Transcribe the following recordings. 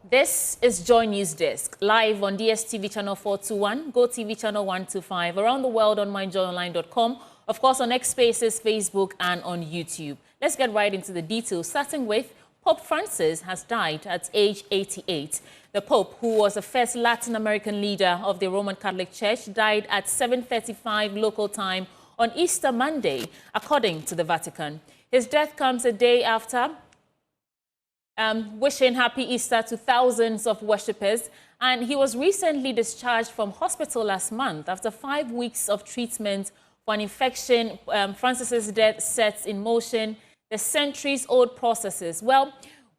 This is JoyNews Desk, live on DSTV channel 421, GoTV channel 125, around the world on myjoyonline.com, of course on X Spaces, Facebook, and on YouTube. Let's get right into the details, starting with Pope Francis has died at age 88. The Pope, who was the first Latin American leader of the Roman Catholic Church, died at 7:35 local time on Easter Monday, according to the Vatican. His death comes a day after wishing happy Easter to thousands of worshippers, and he was recently discharged from hospital last month after 5 weeks of treatment for an infection. Francis's death sets in motion the centuries-old processes. Well,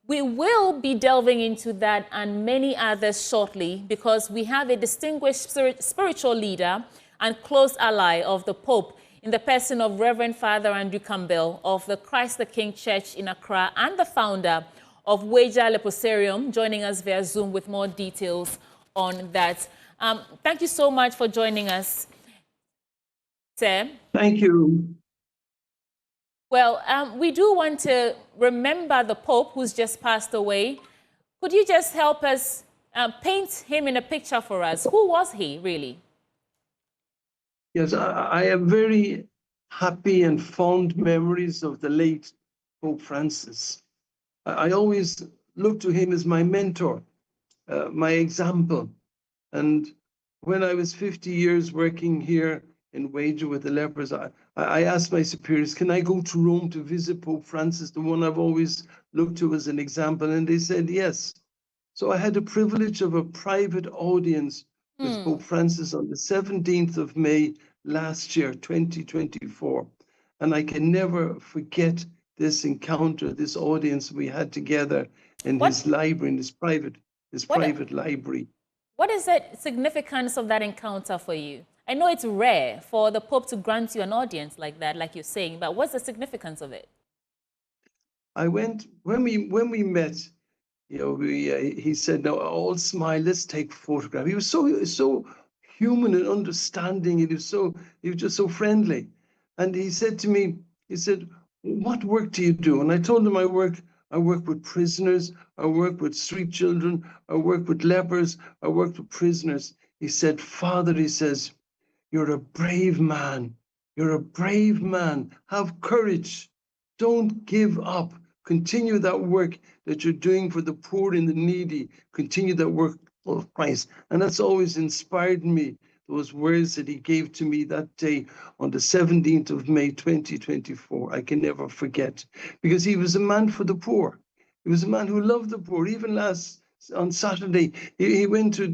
we will be delving into that and many others shortly, because we have a distinguished spiritual leader and close ally of the Pope in the person of Reverend Father Andrew Campbell of the Christ the King Church in Accra and the founder of Weja Leposarium, joining us via Zoom with more details on that. Thank you so much for joining us, sir. Thank you. Well, we do want to remember the Pope who's just passed away. Could you just help us paint him in a picture for us? Who was he, really? Yes, I have very happy and fond memories of the late Pope Francis. I always look to him as my mentor, my example. And when I was 50 years working here in Weja with the lepers, I asked my superiors, can I go to Rome to visit Pope Francis, the one I've always looked to as an example? And they said yes. So I had the privilege of a private audience with Pope Francis on the 17th of May last year, 2024. And I can never forget this encounter, this audience we had together in his library, in his private library. What is the significance of that encounter for you? I know it's rare for the Pope to grant you an audience like that, like you're saying, but what's the significance of it? I went, when we met, you know, he said, "No, all smile, let's take a photograph." He was so human and understanding, and he was just so friendly. And he said to me, he said, "What work do you do?" And I told him I work with prisoners, I work with street children, I work with lepers, I work with prisoners. He said, "Father," he says, "you're a brave man. You're a brave man. Have courage. Don't give up. Continue that work that you're doing for the poor and the needy. Continue that work of Christ." And that's always inspired me, those words that he gave to me that day on the 17th of May, 2024. I can never forget, because he was a man for the poor. He was a man who loved the poor. Even on Saturday, he went to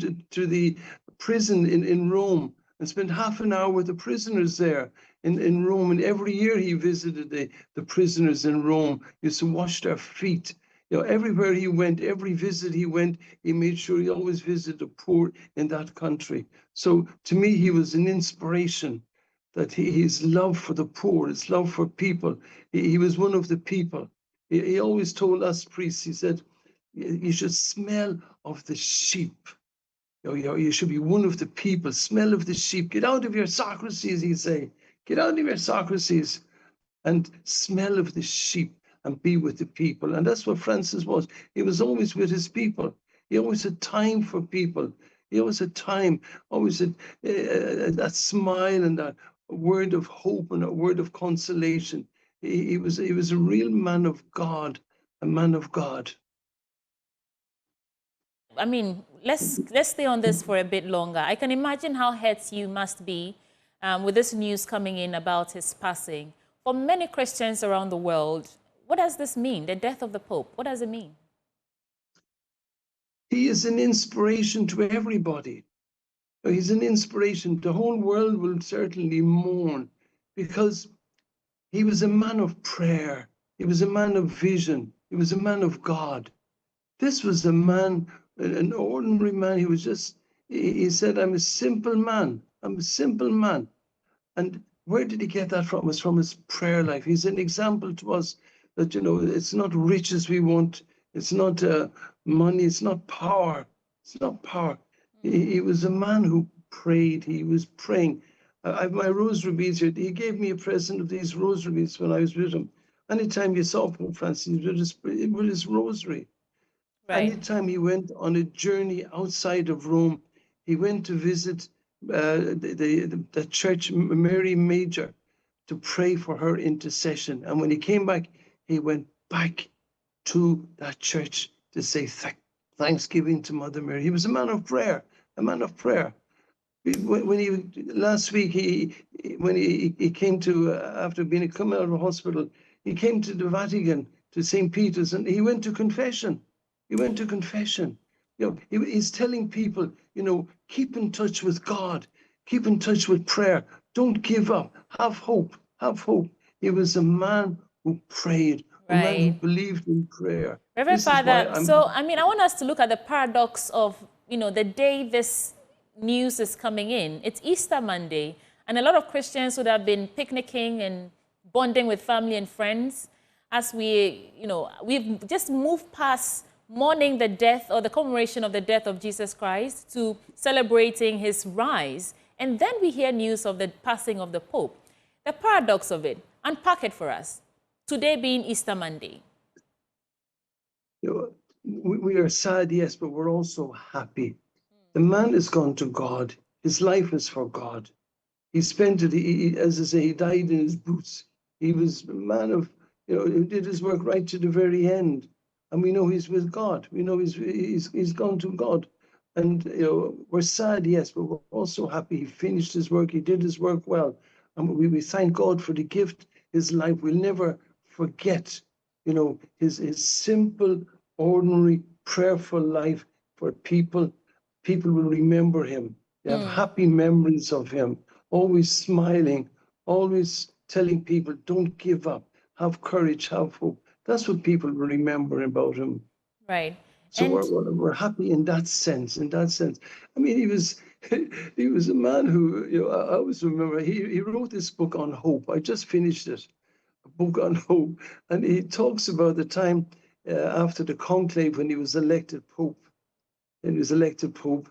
the prison in Rome and spent half an hour with the prisoners there in Rome. And every year he visited the prisoners in Rome. He used to wash their feet. You know, everywhere he went, every visit he went, he made sure he always visited the poor in that country. So to me, he was an inspiration, that his love for the poor, his love for people. He was one of the people. He always told us priests, he said, you should smell of the sheep. You should be one of the people, smell of the sheep. Get out of your sacristies, he'd say. Get out of your sacristies and smell of the sheep and be with the people. And that's what Francis was. He was always with his people. He always had time for people. He always had time, always had that smile and that word of hope and a word of consolation. He was a real man of God, a man of God. I mean, let's stay on this for a bit longer. I can imagine how hurt you must be with this news coming in about his passing. For many Christians around the world, what does this mean, the death of the Pope? What does it mean? He is an inspiration to everybody. He's an inspiration. The whole world will certainly mourn, because he was a man of prayer. He was a man of vision. He was a man of God. This was a man, an ordinary man. He said, "I'm a simple man. I'm a simple man." And where did he get that from? It was from his prayer life. He's an example to us that, you know, it's not riches we want. It's not money. It's not power. It's not power. He was a man who prayed. He was praying. I have my rosary beads here. He gave me a present of these rosary beads when I was with him. Anytime you saw Pope Francis with his rosary. Right. Anytime he went on a journey outside of Rome, he went to visit the church Mary Major to pray for her intercession. And when he came back, he went back to that church to say thanksgiving to Mother Mary. He was a man of prayer, a man of prayer. When he last week when he came to after being come out of hospital, he came to the Vatican to St. Peter's and he went to confession. He went to confession. He's telling people, keep in touch with God, keep in touch with prayer. Don't give up. Have hope. Have hope. He was a man who prayed, a man who Right. believed in prayer. Reverend This is why Father, so I want us to look at the paradox of, the day this news is coming in. It's Easter Monday, and a lot of Christians would have been picnicking and bonding with family and friends as we've just moved past mourning the death or the commemoration of the death of Jesus Christ to celebrating his rise. And then we hear news of the passing of the Pope. The paradox of it, unpack it for us. Today being Easter Monday. We are sad, yes, but we're also happy. The man has gone to God. His life is for God. He spent it, as I say, he died in his boots. He was a man of, who did his work right to the very end. And we know he's with God. We know he's gone to God. And, we're sad, yes, but we're also happy. He finished his work. He did his work well. And we thank God for the gift, his life. We'll never forget, his simple, ordinary, prayerful life for people. People will remember him. They have happy memories of him, always smiling, always telling people, don't give up, have courage, have hope. That's what people will remember about him. Right. So we're happy in that sense. I mean, he was a man who, I always remember, he wrote this book on hope. I just finished it, a book on hope. And he talks about the time after the conclave when he was elected Pope. And he was elected Pope.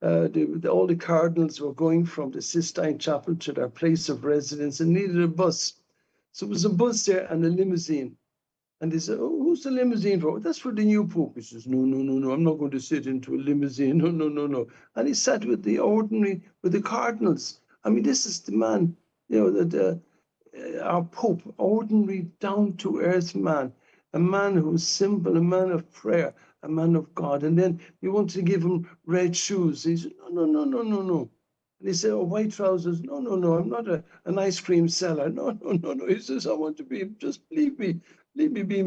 All the cardinals were going from the Sistine Chapel to their place of residence and needed a bus. So it was a bus there and a limousine. And they said, oh, who's the limousine for? That's for the new Pope. He says, no, I'm not going to sit into a limousine. No. And he sat with the cardinals. I mean, this is the man, our Pope, ordinary, down-to-earth man, a man who's simple, a man of prayer, a man of God. And then you want to give him red shoes. He said, no. And he said, oh, white trousers. No, I'm not an ice cream seller. No. He says, I want to be, just leave me be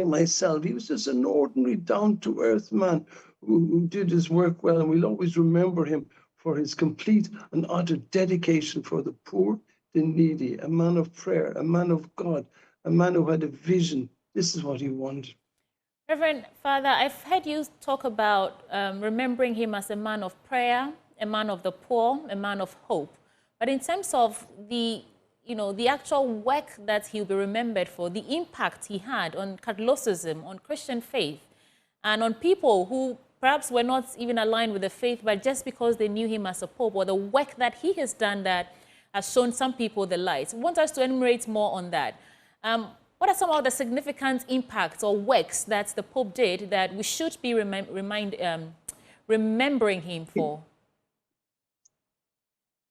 myself. He was just an ordinary, down-to-earth man who did his work well. And we'll always remember him for his complete and utter dedication for the poor, the needy, a man of prayer, a man of God, a man who had a vision. This is what he wanted. Reverend Father, I've heard you talk about remembering him as a man of prayer, a man of the poor, a man of hope. But in terms of the actual work that he'll be remembered for, the impact he had on Catholicism, on Christian faith, and on people who perhaps were not even aligned with the faith, but just because they knew him as a pope, or the work that he has done that has shown some people the light. I want us to enumerate more on that. What are some of the significant impacts or works that the Pope did that we should be remembering him for?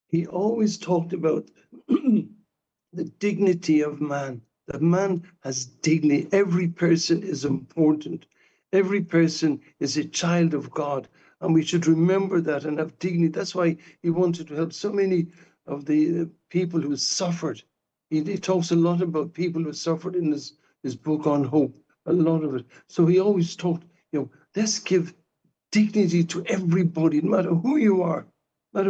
He always talked about the dignity of man. That man has dignity. Every person is important. Every person is a child of God. And we should remember that and have dignity. That's why he wanted to help so many of the people who suffered. He talks a lot about people who suffered in his book on hope, a lot of it. So he always talked, let's give dignity to everybody, no matter who you are, no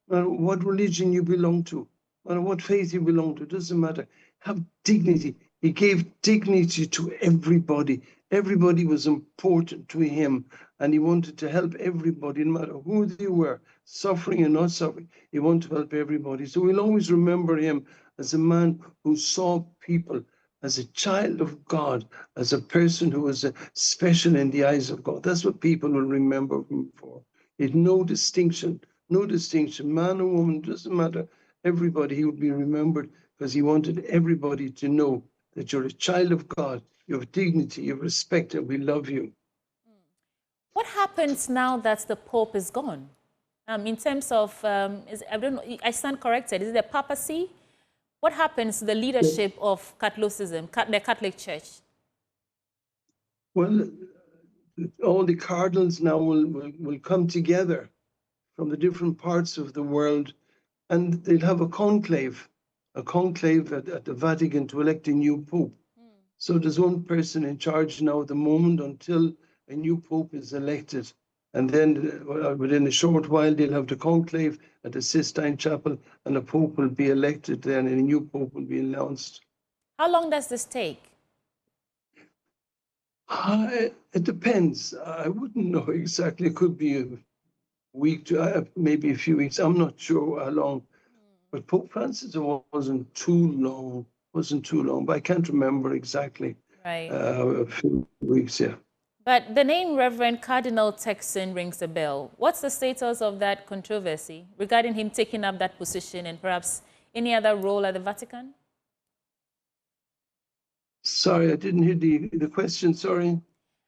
matter what religion you belong to, no matter what faith you belong to, it doesn't matter. Have dignity. He gave dignity to everybody. Everybody was important to him, and he wanted to help everybody, no matter who they were, suffering and not suffering. He wanted to help everybody. So we'll always remember him as a man who saw people as a child of God, as a person who was special in the eyes of God. That's what people will remember him for. It no distinction, man or woman, doesn't matter. Everybody, he would be remembered because he wanted everybody to know that you're a child of God, you have dignity, you have respect, and we love you. What happens now that the Pope is gone? In terms of, I don't know, I stand corrected, is it the papacy? What happens to the leadership of Catholicism, the Catholic Church? Well, all the cardinals now will come together from the different parts of the world, and they'll have a conclave at the Vatican to elect a new pope. So there's one person in charge now at the moment until a new pope is elected. And then within a short while, they'll have the conclave at the Sistine Chapel, and a pope will be elected then, and a new pope will be announced. How long does this take? It depends. I wouldn't know exactly. It could be a week to maybe a few weeks. I'm not sure how long. But Pope Francis wasn't too long. But I can't remember exactly. Right. A few weeks, yeah. But the name Reverend Cardinal Turkson rings a bell. What's the status of that controversy regarding him taking up that position and perhaps any other role at the Vatican? Sorry, I didn't hear the question, sorry.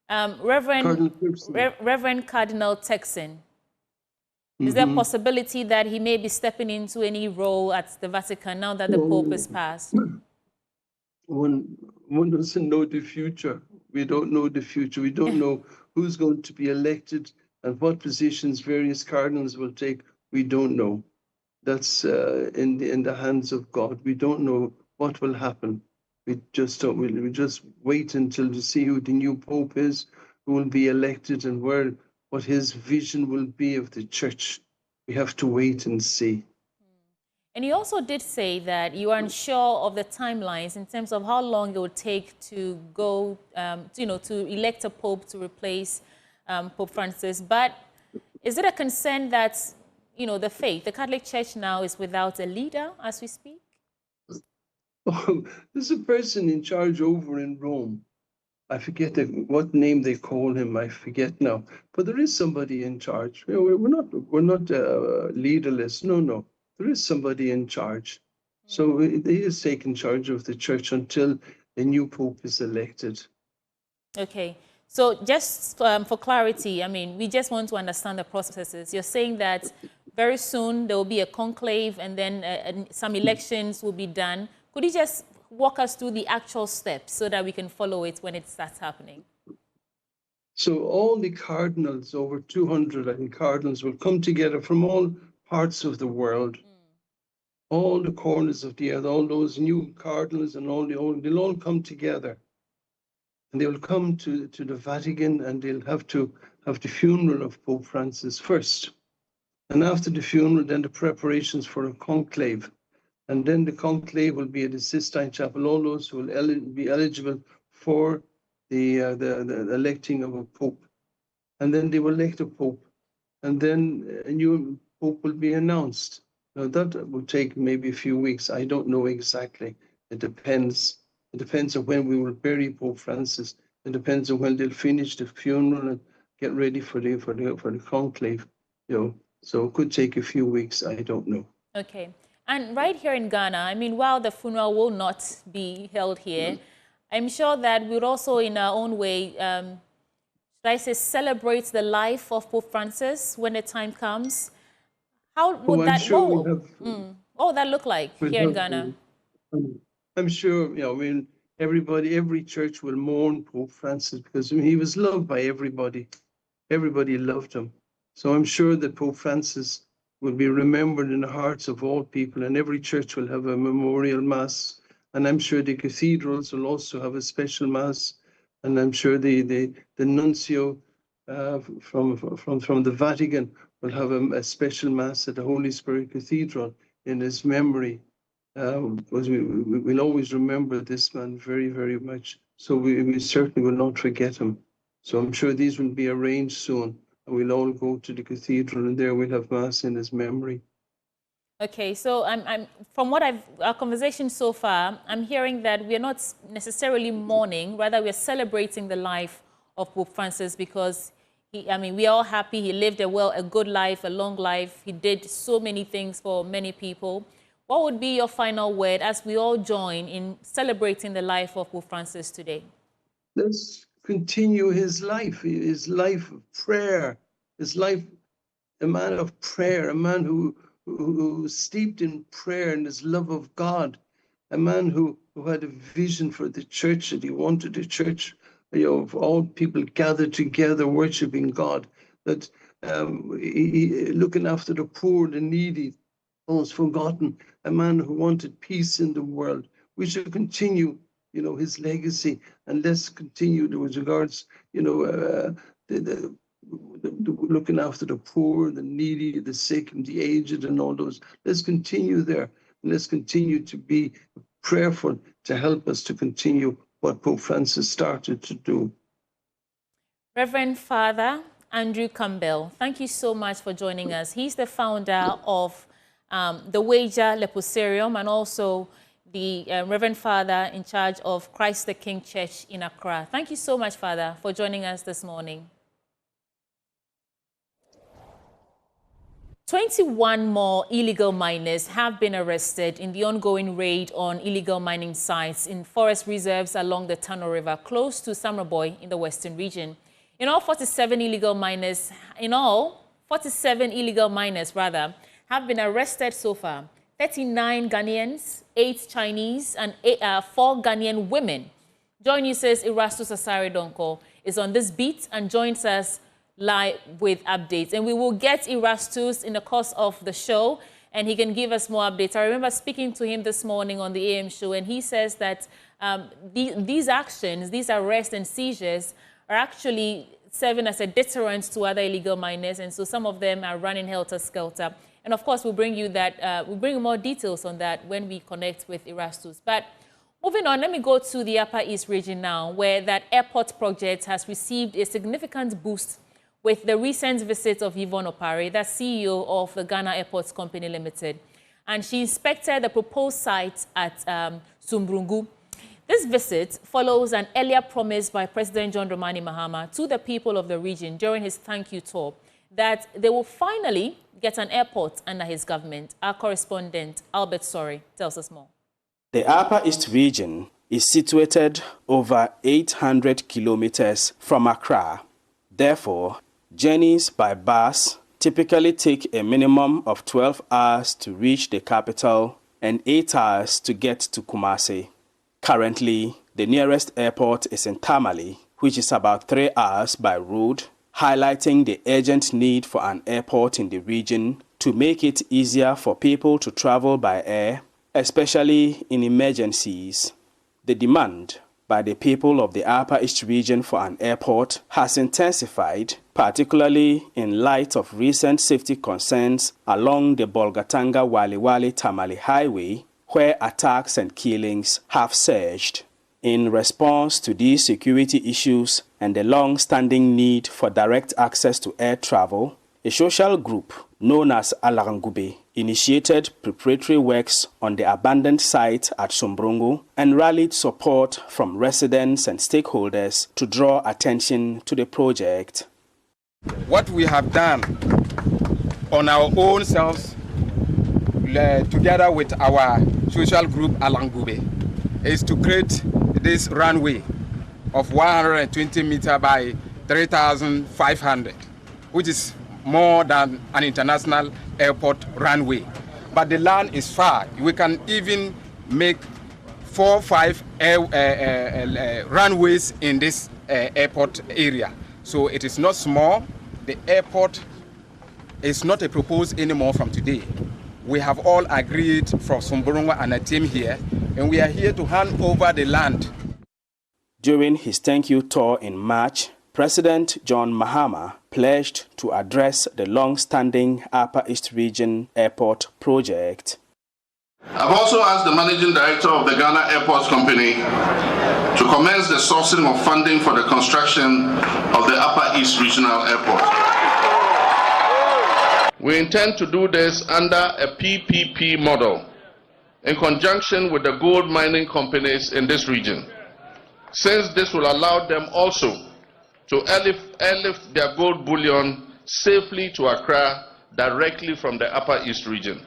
Reverend Cardinal Turkson. Is there a possibility that he may be stepping into any role at the Vatican now that the Pope is passed? One doesn't know the future. We don't know the future. We don't know who's going to be elected and what positions various cardinals will take. We don't know. That's in the hands of God. We don't know what will happen. We just don't. We just wait until to see who the new Pope is, who will be elected, and what his vision will be of the church. We have to wait and see. And you also did say that you are unsure of the timelines in terms of how long it would take to go, to elect a pope to replace Pope Francis. But is it a concern that, the Catholic Church now is without a leader as we speak? Oh, there's a person in charge over in Rome. I forget what name they call him. I forget now. But there is somebody in charge. We're not leaderless. No. There is somebody in charge. So he is taking charge of the church until a new pope is elected. Okay. So just for clarity, we just want to understand the processes. You're saying that very soon there will be a conclave and then some elections will be done. Could you just walk us through the actual steps so that we can follow it when it starts happening? So all the cardinals, over 200, I think, cardinals will come together from all parts of the world, all the corners of the earth, all those new cardinals and they'll all come together. And they will come to the Vatican, and they'll have to have the funeral of Pope Francis first. And after the funeral, then the preparations for a conclave. And then the conclave will be at the Sistine Chapel. All those who will be eligible for the electing of a pope. And then they will elect a pope. And then a new pope will be announced. Now, that will take maybe a few weeks. I don't know exactly. It depends. It depends on when we will bury Pope Francis. It depends on when they'll finish the funeral and get ready for the conclave. So it could take a few weeks. I don't know. Okay. And right here in Ghana, while the funeral will not be held here, I'm sure that we'd also, in our own way, should I say, celebrate the life of Pope Francis when the time comes. How would what would that look like here in Ghana? I'm sure, every church will mourn Pope Francis because he was loved by everybody. Everybody loved him. So I'm sure that Pope Francis will be remembered in the hearts of all people, and every church will have a memorial mass. And I'm sure the cathedrals will also have a special mass. And I'm sure the nuncio from the Vatican will have a special mass at the Holy Spirit Cathedral in his memory. Because we'll always remember this man very, very much. So we certainly will not forget him. So I'm sure these will be arranged soon. And we'll all go to the cathedral, and there we'll have mass in his memory. Okay, so from our conversation so far, I'm hearing that we're not necessarily mourning, rather we're celebrating the life of Pope Francis because we're all happy he lived a good life, a long life. He did so many things for many people. What would be your final word as we all join in celebrating the life of Pope Francis today? Let's continue his life of prayer, his life, a man of prayer, a man who was steeped in prayer and his love of God, a man who had a vision for the church, that he wanted a church, of all people gathered together worshiping God, that looking after the poor, the needy, those forgotten, a man who wanted peace in the world. We should continue, his legacy, and let's continue with regards, looking after the poor, the needy, the sick, and the aged, and all those. Let's continue there, and let's continue to be prayerful to help us to continue what Pope Francis started to do. Reverend Father Andrew Campbell, thank you so much for joining us. He's the founder of the Wager Leprosarium and also the Reverend Father in charge of Christ the King Church in Accra. Thank you so much, Father, for joining us this morning. 21 more illegal miners have been arrested in the ongoing raid on illegal mining sites in forest reserves along the Tano River, close to Samraboy in the Western region. In all, 47 illegal miners have been arrested so far. 39 Ghanaians, 8 Chinese, and 4 Ghanaian women. JoyNews' Erastus Asare Donko is on this beat and joins us live with updates. And we will get Erastus in the course of the show, and he can give us more updates. I remember speaking to him this morning on the AM show, and he says that these actions, these arrests and seizures, are actually serving as a deterrent to other illegal miners, and so some of them are running helter-skelter. And of course, we'll bring you more details on that when we connect with Erastus. But moving on, let me go to the Upper East region now, where that airport project has received a significant boost with the recent visit of Yvonne Opare, the CEO of the Ghana Airports Company Limited. And she inspected the proposed site at Sumbrungu. This visit follows an earlier promise by President John Dramani Mahama to the people of the region during his thank you tour that they will finally get an airport under his government. Our correspondent, Albert Sorry, tells us more. The Upper East region is situated over 800 kilometers from Accra. Therefore, journeys by bus typically take a minimum of 12 hours to reach the capital and 8 hours to get to Kumasi. Currently, the nearest airport is in Tamale, which is about 3 hours by road, highlighting the urgent need for an airport in the region to make it easier for people to travel by air, especially in emergencies. The demand by the people of the Upper East region for an airport has intensified, particularly in light of recent safety concerns along the Bolgatanga-Waliwali-Tamale Highway, where attacks and killings have surged. In response to these security issues and the long-standing need for direct access to air travel, a social group known as Alangube initiated preparatory works on the abandoned site at Sumbrungu and rallied support from residents and stakeholders to draw attention to the project. What we have done on our own selves, together with our social group Alangube, is to create this runway of 120 meters by 3,500, which is more than an international airport runway. But the land is far. We can even make 4 or 5 runways in this airport area. So it is not small. The airport is not a proposed anymore from today. We have all agreed from Sumbrungu and a team here, and we are here to hand over the land. During his thank you tour in March, President John Mahama pledged to address the long-standing Upper East Region Airport project. I've also asked the Managing Director of the Ghana Airports Company to commence the sourcing of funding for the construction of the Upper East Regional Airport. We intend to do this under a PPP model in conjunction with the gold mining companies in this region, since this will allow them also to airlift their gold bullion safely to Accra directly from the Upper East region.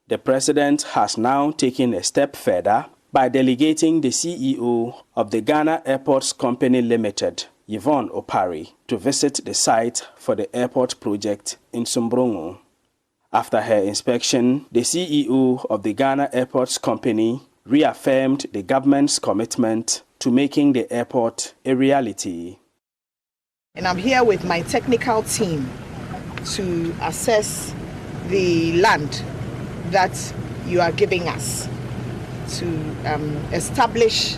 The president has now taken a step further by delegating the CEO of the Ghana Airports Company Limited, Yvonne Opari, to visit the site for the airport project in Sombrongo. After her inspection, the CEO of the Ghana Airports Company reaffirmed the government's commitment to making the airport a reality. And I'm here with my technical team to assess the land that you are giving us to establish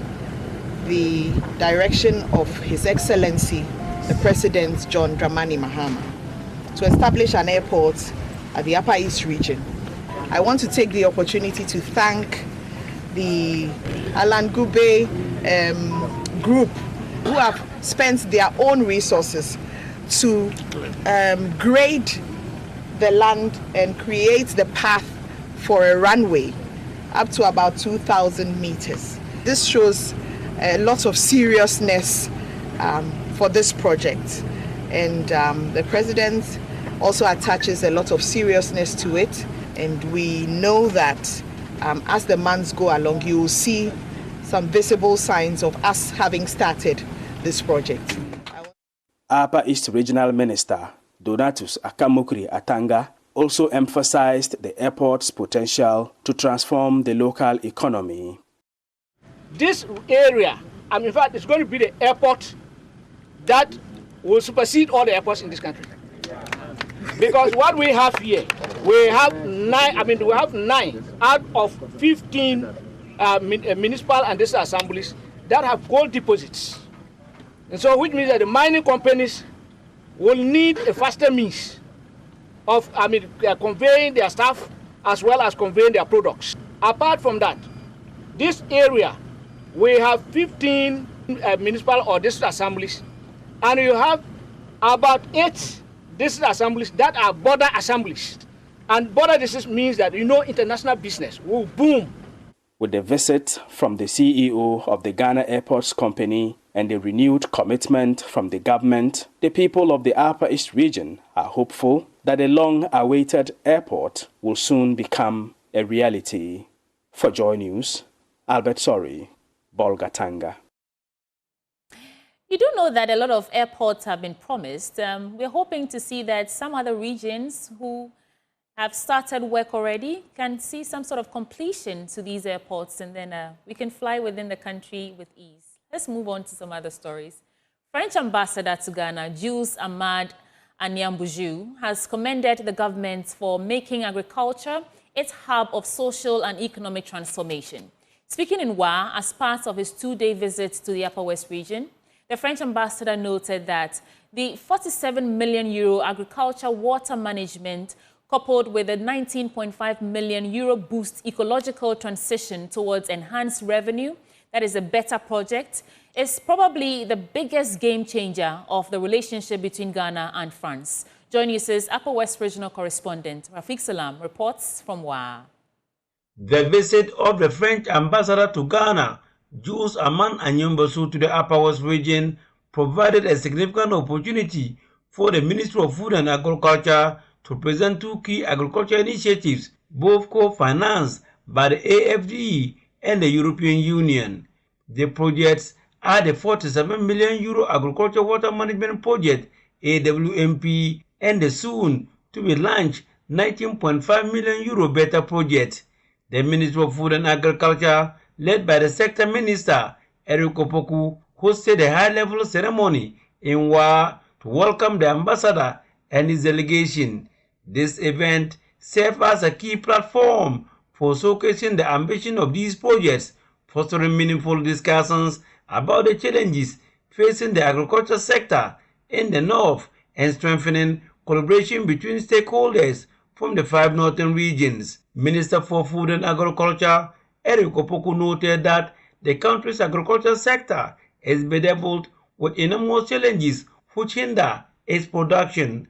the direction of His Excellency, the President John Dramani Mahama, to establish an airport at the Upper East region. I want to take the opportunity to thank the Alangube group who have spent their own resources to grade the land and create the path for a runway up to about 2,000 meters. This shows a lot of seriousness for this project, and the President also attaches a lot of seriousness to it, and we know that as the months go along, you will see some visible signs of us having started this project. Upper East Regional Minister Donatus Akamukri Atanga also emphasized the airport's potential to transform the local economy. This area, in fact, it's going to be the airport that will supersede all the airports in this country. Because what we have here, we have 9 out of 15 municipal and district assemblies that have gold deposits. And so, which means that the mining companies will need a faster means of conveying their staff as well as conveying their products. Apart from that, this area, we have 15 municipal or district assemblies, and you have about 8 district assemblies that are border assemblies. And border districts means that international business will boom. With the visit from the CEO of the Ghana Airports Company and the renewed commitment from the government, the people of the Upper East region are hopeful that the long-awaited airport will soon become a reality. For Joy News, Albert Sori, Bolgatanga. You do know that a lot of airports have been promised. We're hoping to see that some other regions who have started work already can see some sort of completion to these airports, and then we can fly within the country with ease. Let's move on to some other stories. French Ambassador to Ghana, Jules Ahmad Anyambuju, has commended the government for making agriculture its hub of social and economic transformation. Speaking in Wa as part of his 2-day visit to the Upper West region, the French ambassador noted that the €47 million agriculture water management, coupled with a €19.5 million boost ecological transition towards enhanced revenue, that is a better project, is probably the biggest game changer of the relationship between Ghana and France. JoyNews' Upper West Regional Correspondent Rafiq Salam reports from Wa. The visit of the French ambassador to Ghana, Jules Ahmad Anyambuju, to the Upper West region provided a significant opportunity for the Ministry of Food and Agriculture to present 2 key agriculture initiatives, both co-financed by the AFDE and the European Union. The projects are the €47 million Agriculture Water Management Project, AWMP, and the soon-to-be-launched €19.5 million Better Project. The Ministry of Food and Agriculture, led by the Sector Minister, EOCO Poku, hosted a high-level ceremony in Wa to welcome the ambassador and his delegation. This event served as a key platform for showcasing the ambition of these projects, fostering meaningful discussions about the challenges facing the agriculture sector in the north and strengthening collaboration between stakeholders from the 5 northern regions. Minister for Food and Agriculture, EOCO Poku, noted that the country's agriculture sector is bedeviled with enormous challenges which hinder its production.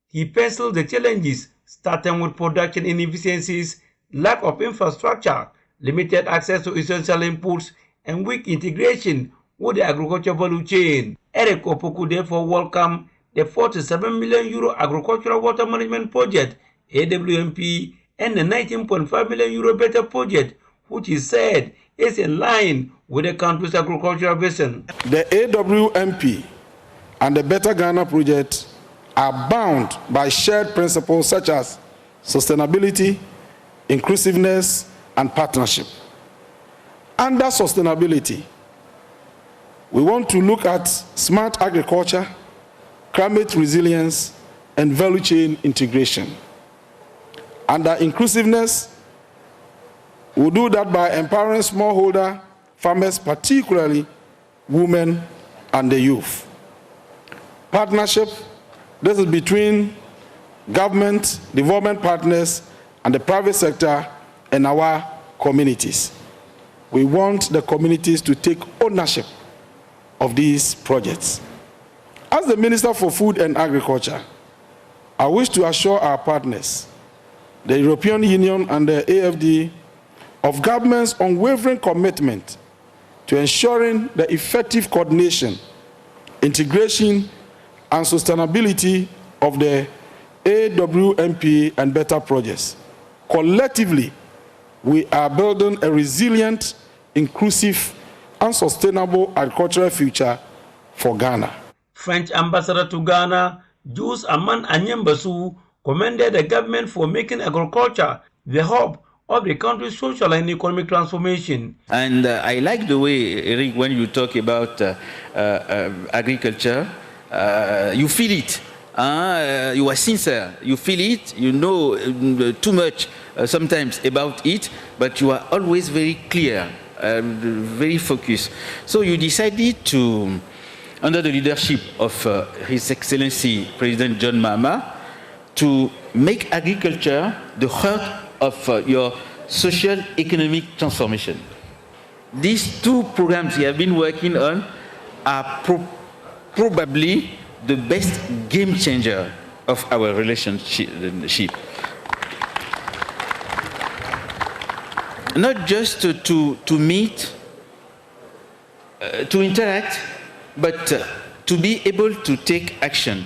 He penciled the challenges starting with production inefficiencies, lack of infrastructure, limited access to essential inputs, and weak integration with the agriculture value chain. EOCO Poku therefore welcomed the €47 million Agricultural Water Management Project, AWMP, and the €19.5 million Better Project, which he said is in line with the country's agricultural vision. The AWMP and the Better Ghana project are bound by shared principles such as sustainability, inclusiveness, and partnership. Under sustainability, we want to look at smart agriculture, climate resilience, and value chain integration. Under inclusiveness, we'll do that by empowering smallholder farmers, particularly women and the youth. Partnership, this is between government, development partners, and the private sector and our communities. We want the communities to take ownership of these projects. As the Minister for Food and Agriculture, I wish to assure our partners, the European Union and the AFD, of government's unwavering commitment to ensuring the effective coordination, integration, and sustainability of the AWMP and Better projects. Collectively, we are building a resilient, inclusive, and sustainable agricultural future for Ghana. French Ambassador to Ghana, Jules Aman Anyembasu, commended the government for making agriculture the hub of the country's social and economic transformation. And I like the way, Eric, when you talk about agriculture, you feel it. You are sincere, you feel it, you know too much sometimes about it, but you are always very clear, very focused. So you decided to, under the leadership of His Excellency President John Mahama, to make agriculture the heart of your social economic transformation. These two programs you have been working on are probably the best game changer of our relationship. Not just to meet, to interact, but to be able to take action.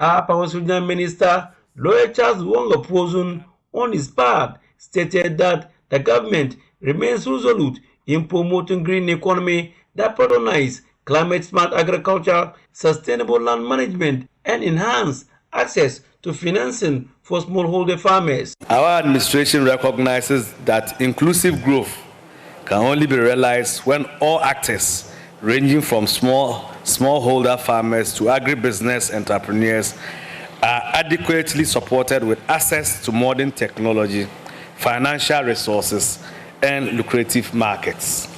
Our Power Sudan Minister, Lawyer Charles Wonga Pozun, on his part, stated that the government remains resolute in promoting green economy that patronizes climate-smart agriculture, sustainable land management, and enhance access to financing for smallholder farmers. Our administration recognizes that inclusive growth can only be realized when all actors, ranging from smallholder farmers to agribusiness entrepreneurs, are adequately supported with access to modern technology, financial resources, and lucrative markets.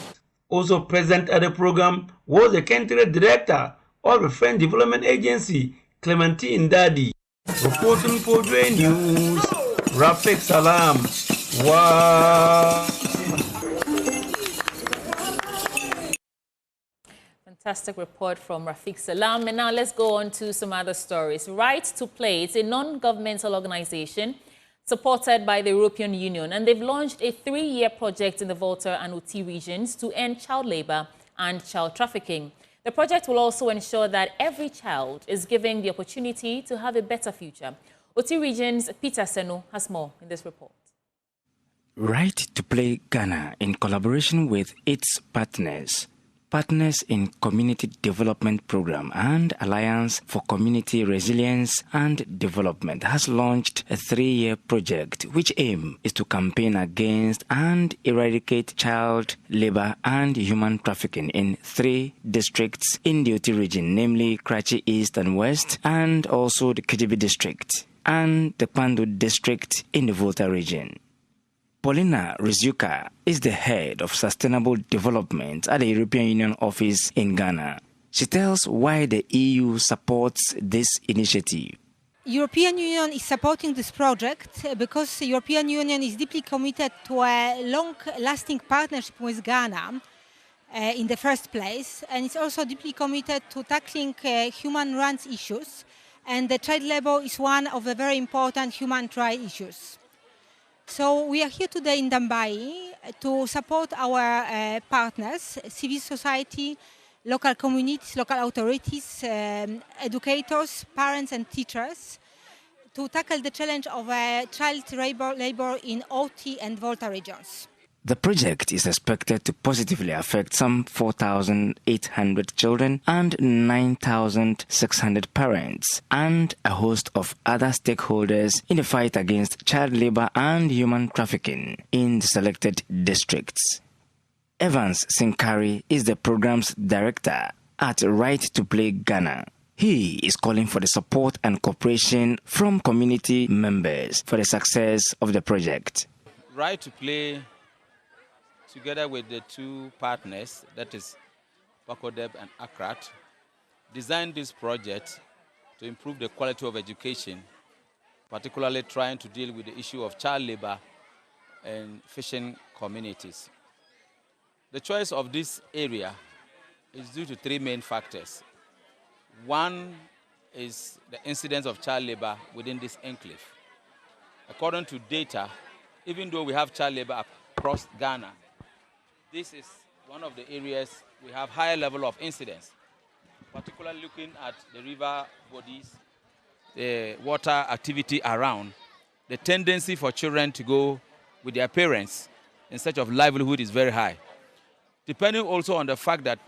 Also present at the program was the country director of the French Development Agency, Clementine Dadi. Reporting for JoyNews, Rafik Salam. Wow. Fantastic report from Rafik Salam. And now let's go on to some other stories. Right to Play, it's a non-governmental organization supported by the European Union, and they've launched a 3-year project in the Volta and Uti regions to end child labor and child trafficking. The project will also ensure that every child is given the opportunity to have a better future. Uti region's Peter Senu has more in this report. Right to Play Ghana, in collaboration with its partners in Community Development Program and Alliance for Community Resilience and Development, has launched a 3-year project which aim is to campaign against and eradicate child labor and human trafficking in 3 districts in the Uti region, namely Karachi East and West, and also the Kijibi district and the Pandu district in the Volta region. Paulina Rizuka is the head of sustainable development at the European Union office in Ghana. She tells why the EU supports this initiative. European Union is supporting this project because the European Union is deeply committed to a long-lasting partnership with Ghana in the first place, and it's also deeply committed to tackling human rights issues, and the child labor is one of the very important human rights issues. So we are here today in Dambai to support our partners, civil society, local communities, local authorities, educators, parents and teachers to tackle the challenge of child labor in OT and Volta regions. The project is expected to positively affect some 4,800 children and 9,600 parents and a host of other stakeholders in the fight against child labor and human trafficking in the selected districts. Evans Sinkari is the program's director at Right to Play Ghana. He is calling for the support and cooperation from community members for the success of the project. Right to Play, together with the two partners, that is Pakodeb and Akrat, designed this project to improve the quality of education, particularly trying to deal with the issue of child labor in fishing communities. The choice of this area is due to three main factors. One is the incidence of child labor within this enclave. According to data, even though we have child labor across Ghana, this is one of the areas we have higher level of incidence, particularly looking at the river bodies, the water activity around. The tendency for children to go with their parents in search of livelihood is very high. Depending also on the fact that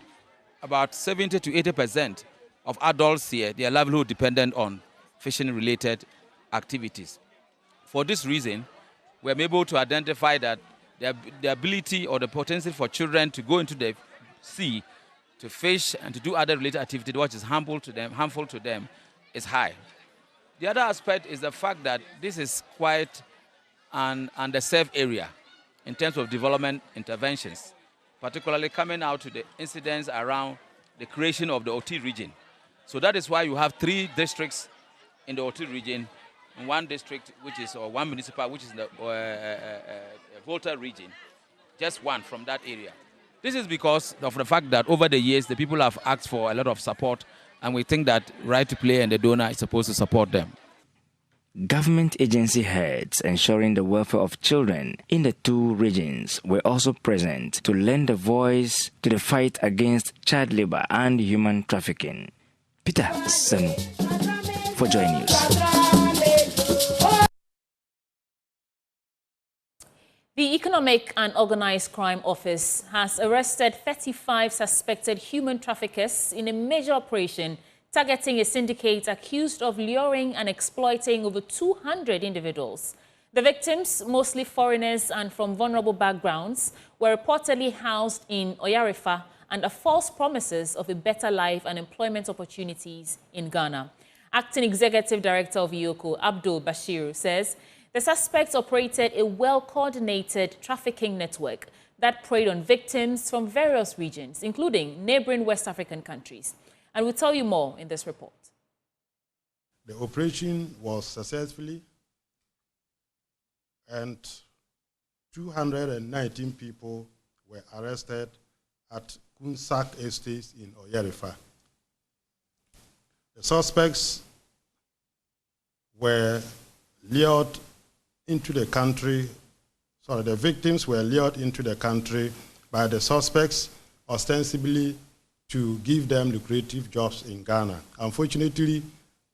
about 70 to 80% of adults here, their livelihood dependent on fishing-related activities. For this reason, we are able to identify that the ability or the potential for children to go into the sea to fish and to do other related activities which is harmful to them is high. The other aspect is the fact that this is quite an underserved area in terms of development interventions, particularly coming out to the incidents around the creation of the OT region. So that is why you have 3 districts in the OT region, and 1 district, or 1 municipal, which is in the Volta region, just 1 from that area. This is because of the fact that over the years, the people have asked for a lot of support, and we think that Right to Play and the donor is supposed to support them. Government agency heads ensuring the welfare of children in the 2 regions were also present to lend a voice to the fight against child labor and human trafficking. Peter Sanu for Joy News. The Economic and Organized Crime Office has arrested 35 suspected human traffickers in a major operation targeting a syndicate accused of luring and exploiting over 200 individuals. The victims, mostly foreigners and from vulnerable backgrounds, were reportedly housed in Oarifa under false promises of a better life and employment opportunities in Ghana. Acting Executive Director of EOCO, Abdul Bashir, says the suspects operated a well-coordinated trafficking network that preyed on victims from various regions, including neighboring West African countries. And we'll tell you more in this report. The operation was successfully, and 219 people were arrested at Kunsak Estates in Oarifa. The suspects were lured into the country, the victims were lured into the country by the suspects ostensibly to give them lucrative jobs in Ghana. Unfortunately,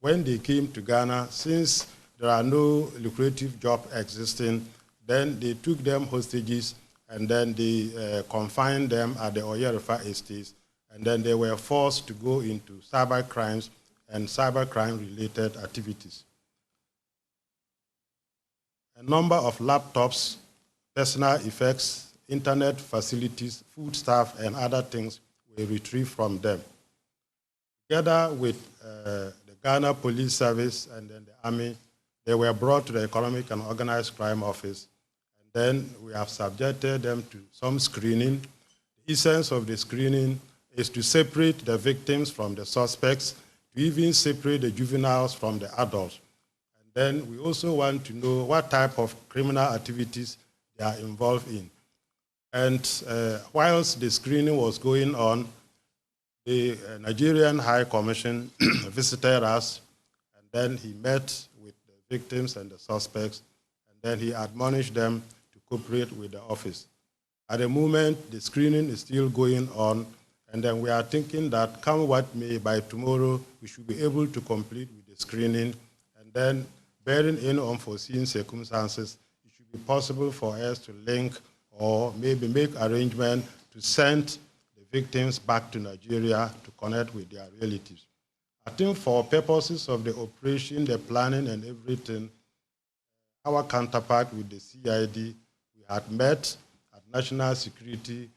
when they came to Ghana, since there are no lucrative jobs existing, then they took them hostages and then they confined them at the Oarifa estates, and then they were forced to go into cyber crimes and cyber crime-related activities. A number of laptops, personal effects, internet facilities, food staff, and other things were retrieved from them. Together with the Ghana Police Service and then the Army, they were brought to the Economic and Organized Crime Office. And then we have subjected them to some screening. The essence of the screening is to separate the victims from the suspects, to even separate the juveniles from the adults. And then we also want to know what type of criminal activities they are involved in. And whilst the screening was going on, the Nigerian High Commission visited us, and then he met with the victims and the suspects, and then he admonished them to cooperate with the office. At the moment, the screening is still going on, and then we are thinking that come what may, by tomorrow, we should be able to complete with the screening, and then bearing in unforeseen circumstances, it should be possible for us to link or maybe make arrangements to send the victims back to Nigeria to connect with their relatives. I think for purposes of the operation, the planning and everything, our counterpart with the CID, we had met at National Security,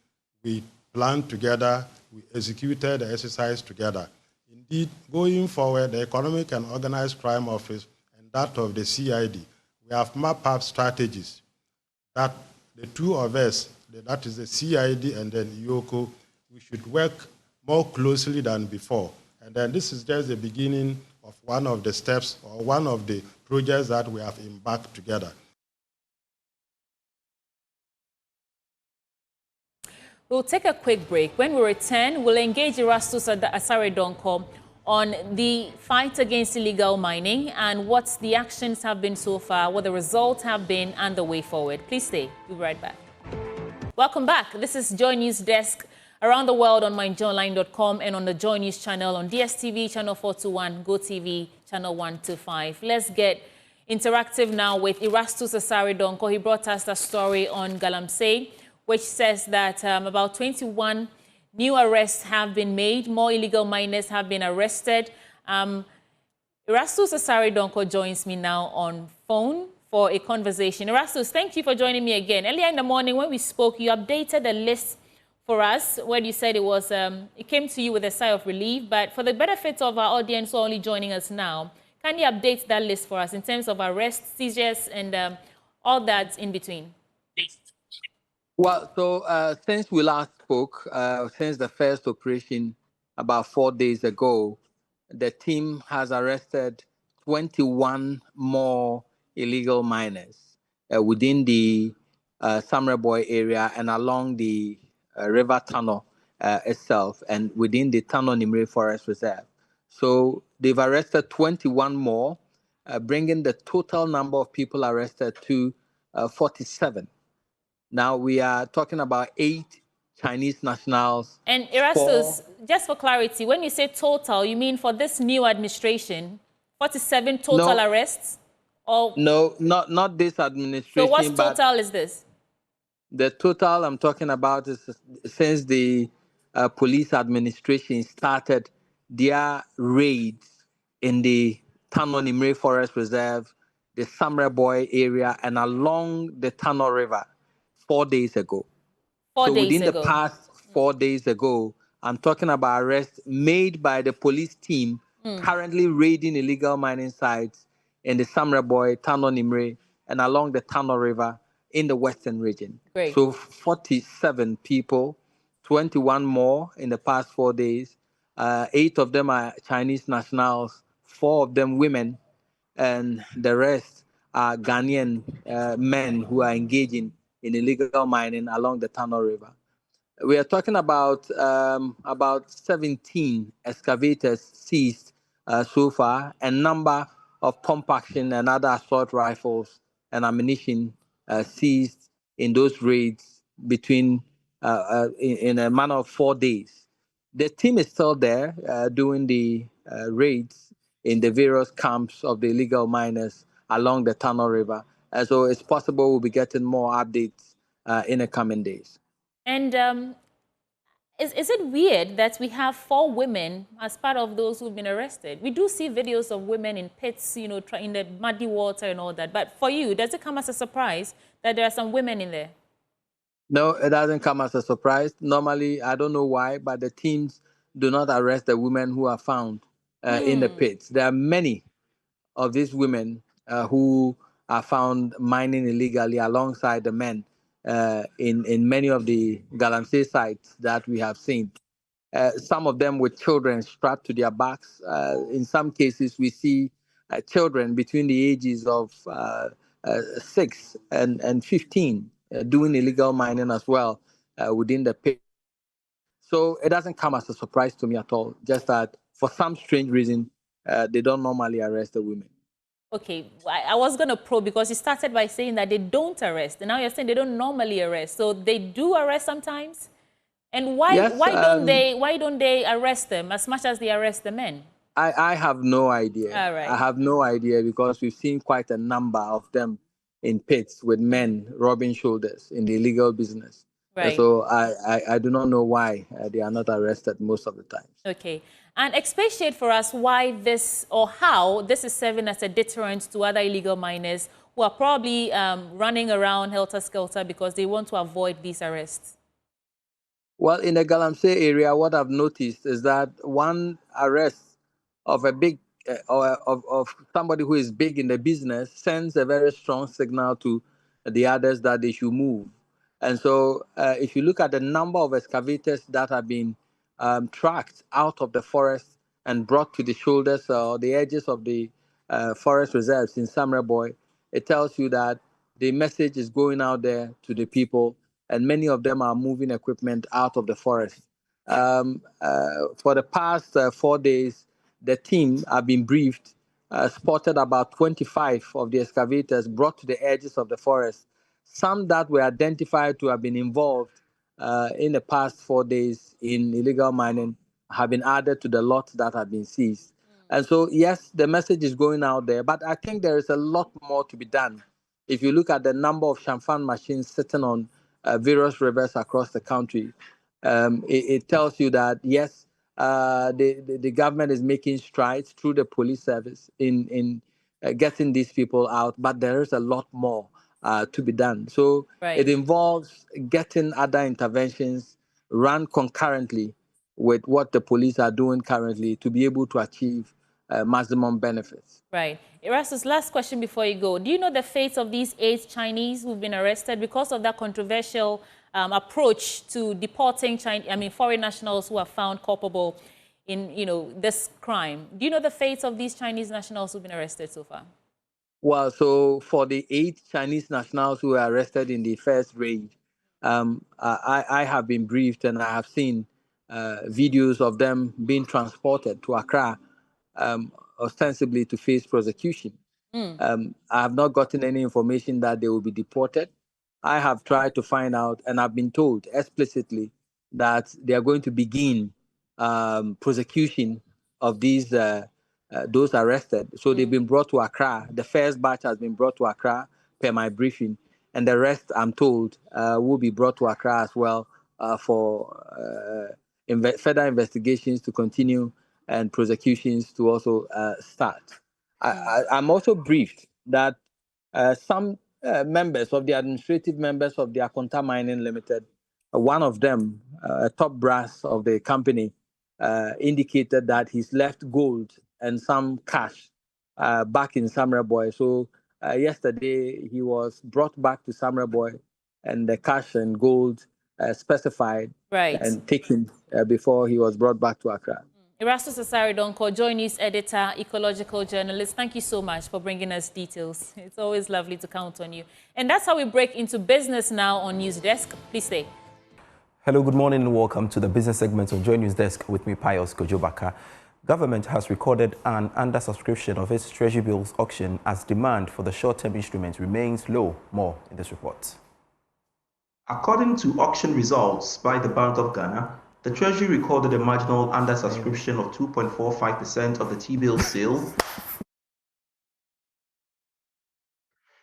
we planned together, we executed the exercise together. Indeed, going forward, the Economic and Organized Crime Office and that of the CID, we have mapped out strategies that the two of us, that is the CID and then EOCO, we should work more closely than before. And then this is just the beginning of one of the steps or one of the projects that we have embarked together. We'll take a quick break. When we return, we'll engage Erastus Asare-Donkor on the fight against illegal mining and what the actions have been so far, what the results have been, and the way forward. Please stay. We'll be right back. Welcome back. This is JoyNews Desk around the world on myjoyonline.com and on the Joy News channel on DSTV channel 421, GoTV channel 125. Let's get interactive now with Erastus Asare-Donkor. He brought us the story on Galamsey, which says that about 21 new arrests have been made. More illegal miners have been arrested. Erastus Asare-Donkor joins me now on phone for a conversation. Erastus, thank you for joining me again. Earlier in the morning when we spoke, you updated the list for us where you said it was it came to you with a sigh of relief. But for the benefit of our audience who are only joining us now, can you update that list for us in terms of arrests, seizures, and all that in between? Well, so since we last spoke, since the first operation about 4 days ago, the team has arrested 21 more illegal miners within the Samreboy area and along the river tunnel itself and within the Tano Nimre Forest Reserve. So they've arrested 21 more, bringing the total number of people arrested to 47. Now we are talking about 8 Chinese nationals. And Erastus, just for clarity, when you say total, you mean for this new administration, 47 total arrests? Or no, not this administration. So what total is this? The total I'm talking about is since the police administration started their raids in the Tano Nimre Forest Reserve, the Samreboy area, and along the Tano River 4 days ago. So within the past 4 days ago, I'm talking about arrests made by the police team currently raiding illegal mining sites in the Samreboy, Tano Nimre, and along the Tano River in the western region. Great. So 47 people, 21 more in the past 4 days. 8 of them are Chinese nationals, 4 of them women, and the rest are Ghanaian men who are engaging in illegal mining along the Tano River. We are talking about 17 excavators seized so far, and number of pump action and other assault rifles and ammunition seized in those raids between in a manner of 4 days. The team is still there doing the raids in the various camps of the illegal miners along the Tano River. So it's possible we'll be getting more updates in the coming days. And is it weird that we have 4 women as part of those who've been arrested? We do see videos of women in pits, you know, in the muddy water and all that. But for you, does it come as a surprise that there are some women in there? No, it doesn't come as a surprise. Normally, I don't know why, but the teams do not arrest the women who are found in the pits. There are many of these women who are found mining illegally alongside the men in many of the Galamsey sites that we have seen. Some of them with children strapped to their backs. In some cases, we see children between the ages of 6 and 15 doing illegal mining as well within the pit. So it doesn't come as a surprise to me at all, just that for some strange reason, they don't normally arrest the women. Okay, I was going to probe because you started by saying that they don't arrest, and now you're saying they don't normally arrest. So they do arrest sometimes? And why, Yes, why don't they arrest them as much as they arrest the men? I have no idea. All right. I have no idea because we've seen quite a number of them in pits with men rubbing shoulders in the illegal business. Right. So I do not know why they are not arrested most of the time. Okay. And expatiate for us why this or how this is serving as a deterrent to other illegal miners who are probably running around helter-skelter because they want to avoid these arrests. Well, in the Galamsey area, what I've noticed is that one arrest of a big of somebody who is big in the business sends a very strong signal to the others that they should move. And so, if you look at the number of excavators that have been tracked out of the forest and brought to the shoulders or the edges of the forest reserves in Samreboy, it tells you that the message is going out there to the people, and many of them are moving equipment out of the forest. For the past 4 days, the team have been briefed, spotted about 25 of the excavators brought to the edges of the forest, some that were identified to have been involved in the past 4 days in illegal mining have been added to the lot that have been seized. And so, yes, the message is going out there, but I think there is a lot more to be done. If you look at the number of Shamfan machines sitting on various rivers across the country, it tells you that, yes, the government is making strides through the police service in getting these people out, but there is a lot more to be done. So it involves getting other interventions run concurrently with what the police are doing currently to be able to achieve maximum benefits. Right. Erastus, last question before you go. Do you know the fate of these 8 Chinese who've been arrested because of that controversial approach to deporting foreign nationals who are found culpable in, this crime? Do you know the fate of these Chinese nationals who've been arrested so far? Well, so for the 8 Chinese nationals who were arrested in the first raid, I have been briefed and I have seen videos of them being transported to Accra, ostensibly to face prosecution. I have not gotten any information that they will be deported. I have tried to find out, and I've been told explicitly that they are going to begin prosecution of these those arrested. So they've been brought to Accra. The first batch has been brought to Accra per my briefing, and the rest, I'm told, will be brought to Accra as well for further investigations to continue and prosecutions to also start. I'm also briefed that some members of the administrative members of the Akonta Mining Limited, one of them, a top brass of the company, indicated that he's left gold and some cash back in Samreboy. So yesterday he was brought back to Samreboy, and the cash and gold specified and taken before he was brought back to Accra. Erastus Asare-Donkor, JoyNews editor, ecological journalist, thank you so much for bringing us details. It's always lovely to count on you. And that's how we break into business now on News Desk. Please stay. Hello, good morning and welcome to the business segment of JoyNews Desk with me, Pius Kojobaka. Government has recorded an undersubscription of its Treasury bills auction as demand for the short-term instrument remains low. More in this report. According to auction results by the Bank of Ghana, the Treasury recorded a marginal undersubscription of 2.45% of the T-bill sale.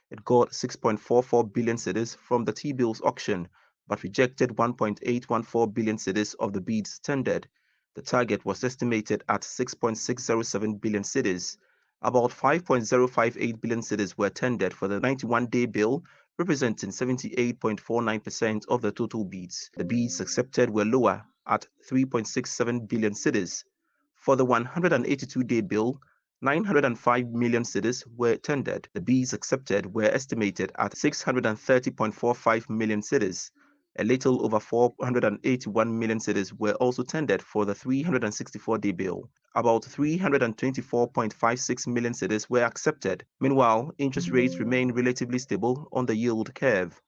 It got 6.44 billion cedis from the T-bills auction, but rejected 1.814 billion cedis of the bids tendered. The target was estimated at 6.607 billion cedis. About 5.058 billion cedis were tendered for the 91-day bill, representing 78.49% of the total bids. The bids accepted were lower at 3.67 billion cedis. For the 182-day bill, 905 million cedis were tendered. The bids accepted were estimated at 630.45 million cedis. A little over 481 million cedis were also tendered for the 364-day bill. About 324.56 million cedis were accepted. Meanwhile, interest rates remained relatively stable on the yield curve.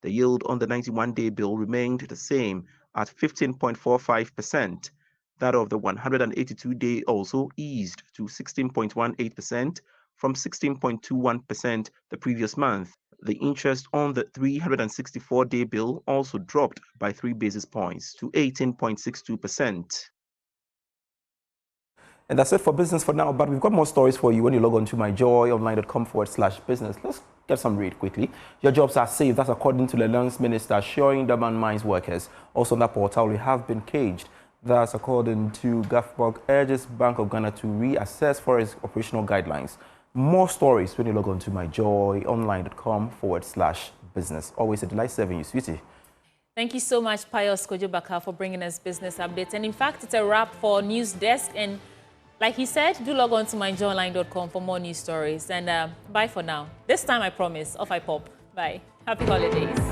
The yield on the 91-day bill remained the same at 15.45%. That of the 182-day also eased to 16.18% from 16.21% the previous month. The interest on the 364-day bill also dropped by 3 basis points to 18.62%. And that's it for business for now, but we've got more stories for you when you log on to myjoyonline.com/business. Let's Get some read quickly. Your jobs are safe. That's according to the Lands Minister, assuring Durban mines workers. Also on that portal, we have been caged. That's according to GAFBOG, urges Bank of Ghana to reassess forest operational guidelines. More stories when you log on to myjoyonline.com/business. Always a delight serving you, sweetie. Thank you so much, Pius Kojobaka, for bringing us business updates. And in fact, it's a wrap for News Desk. And like he said, do log on to myjoyonline.com for more news stories. And bye for now. This time, I promise, off I pop. Bye. Happy holidays.